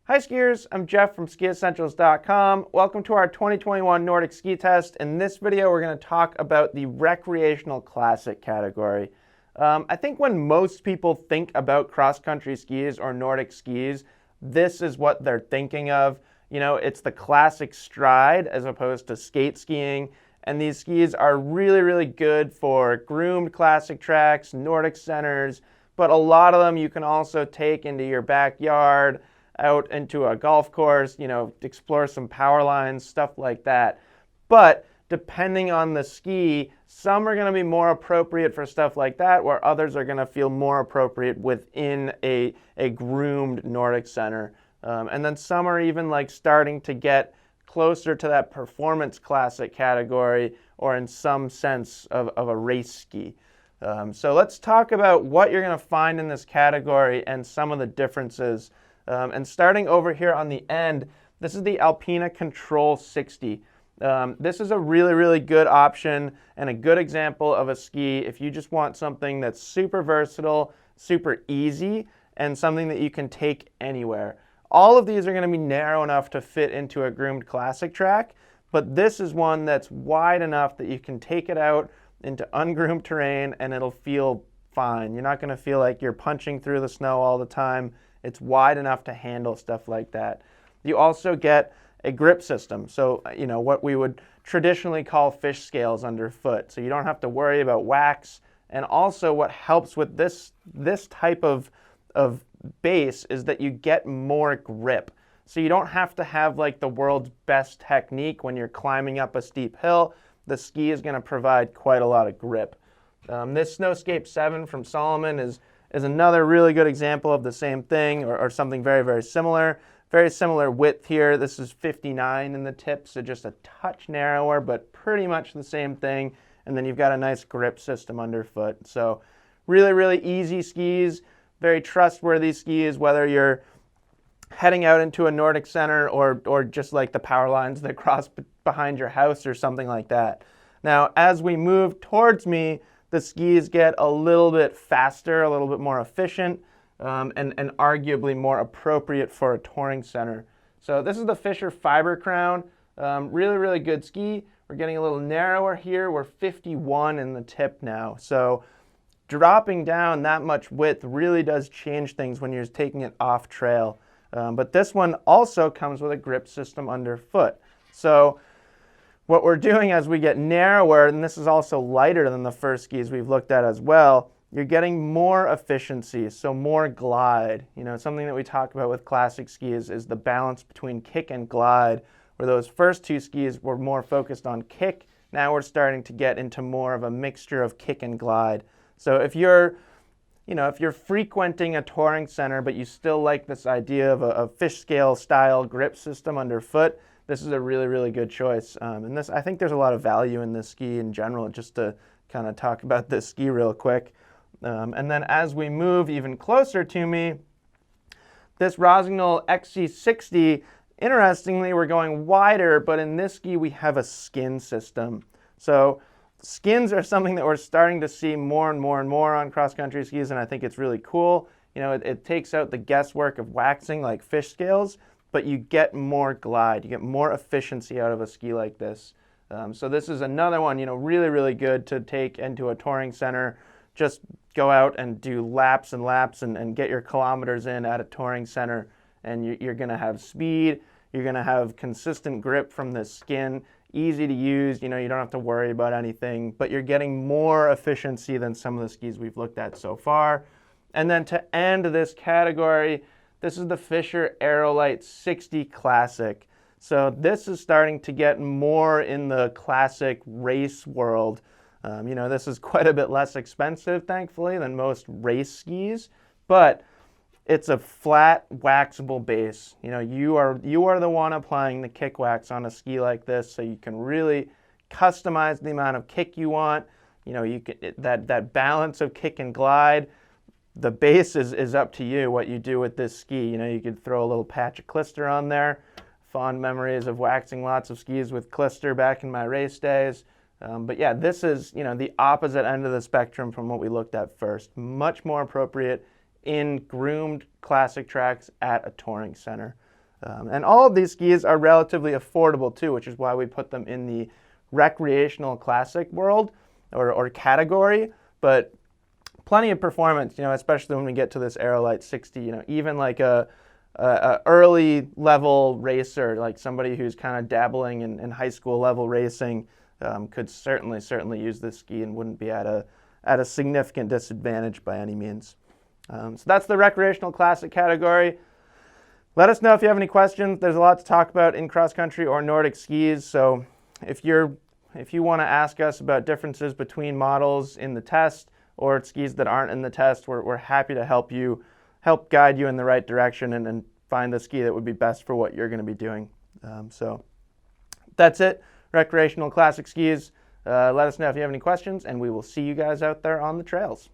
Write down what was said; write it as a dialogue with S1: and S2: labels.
S1: Hi skiers, I'm Jeff from SkiEssentials.com. Welcome to our 2021 Nordic ski test. In this video, we're going to talk about the recreational classic category. I think when most people think about cross-country skis or Nordic skis, this is what they're thinking of. You know, it's the classic stride as opposed to skate skiing. And these skis are really, really good for groomed classic tracks, Nordic centers, but a lot of them you can also take into your backyard, out into a golf course, you know, explore some power lines, stuff like that. But depending on the ski, some are going to be more appropriate for stuff like that, where others are going to feel more appropriate within a groomed Nordic center. And then some are even like starting to get closer to that performance classic category, or in some sense of a race ski. So let's talk about what you're going to find in this category and some of the differences. And starting over here on the end, this is the Alpine Control 60. This is a really, really good option and a good example of a ski if you just want something that's super versatile, super easy, and something that you can take anywhere. All of these are going to be narrow enough to fit into a groomed classic track, but this is one that's wide enough that you can take it out into ungroomed terrain and it'll feel fine. You're not going to feel like you're punching through the snow all the time. It's wide enough to handle stuff like that. You also get a grip system. So, you know, what we would traditionally call fish scales underfoot. So you don't have to worry about wax. And also what helps with this type of base is that you get more grip. So you don't have to have like the world's best technique when you're climbing up a steep hill. The ski is going to provide quite a lot of grip. This Snowscape 7 from Salomon is another really good example of the same thing, or something very, very similar. Very similar width here. This is 59 in the tip, so just a touch narrower, but pretty much the same thing. And then you've got a nice grip system underfoot. So really, really easy skis, very trustworthy skis, whether you're heading out into a Nordic center or just like the power lines that cross behind your house or something like that. Now, as we move towards me, the skis get a little bit faster, a little bit more efficient, and arguably more appropriate for a touring center. So this is the Fischer Fiber Crown. Really, really good ski. We're getting a little narrower here. We're 51 in the tip now. So dropping down that much width really does change things when you're taking it off trail. But this one also comes with a grip system underfoot. So what we're doing as we get narrower, and this is also lighter than the first skis we've looked at as well, you're getting more efficiency, so more glide. You know, something that we talk about with classic skis is the balance between kick and glide, where those first two skis were more focused on kick. Now we're starting to get into more of a mixture of kick and glide. So if you're frequenting a touring center, but you still like this idea of a fish scale style grip system underfoot, this is a really, really good choice. And I think there's a lot of value in this ski in general, just to kind of talk about this ski real quick. And then as we move even closer to me, this ROSSIGNOL XC60, interestingly, we're going wider, but in this ski we have a skin system. So skins are something that we're starting to see more and more and more on cross-country skis, and I think it's really cool. You know, it takes out the guesswork of waxing like fish scales, but you get more glide, you get more efficiency out of a ski like this. So this is another one, you know, really, really good to take into a touring center. Just go out and do laps and laps and get your kilometers in at a touring center, and you're going to have speed, you're going to have consistent grip from the skin, easy to use, you know, you don't have to worry about anything, but you're getting more efficiency than some of the skis we've looked at so far. And then to end this category, this is the Fischer Aerolite 60 Classic. So this is starting to get more in the classic race world. You know, this is quite a bit less expensive, thankfully, than most race skis, but it's a flat, waxable base. You know, you are the one applying the kick wax on a ski like this, so you can really customize the amount of kick you want. You know, you can, that balance of kick and glide. The base is up to you what you do with this ski. You know, you could throw a little patch of Clister on there. Fond memories of waxing lots of skis with Clister back in my race days. But yeah, this is, you know, the opposite end of the spectrum from what we looked at first. Much more appropriate in groomed classic tracks at a touring center. And all of these skis are relatively affordable too, which is why we put them in the recreational classic world or category, but plenty of performance, especially when we get to this Aerolite 60, even like a early level racer, like somebody who's kind of dabbling in high school level racing, could certainly use this ski and wouldn't be at a significant disadvantage by any means. So that's the recreational classic category. Let us know if you have any questions. There's a lot to talk about in cross country or Nordic skis. So if you want to ask us about differences between models in the test or skis that aren't in the test, we're happy to help guide you in the right direction and find the ski that would be best for what you're going to be doing. So that's it. Recreational classic skis. Let us know if you have any questions, and we will see you guys out there on the trails.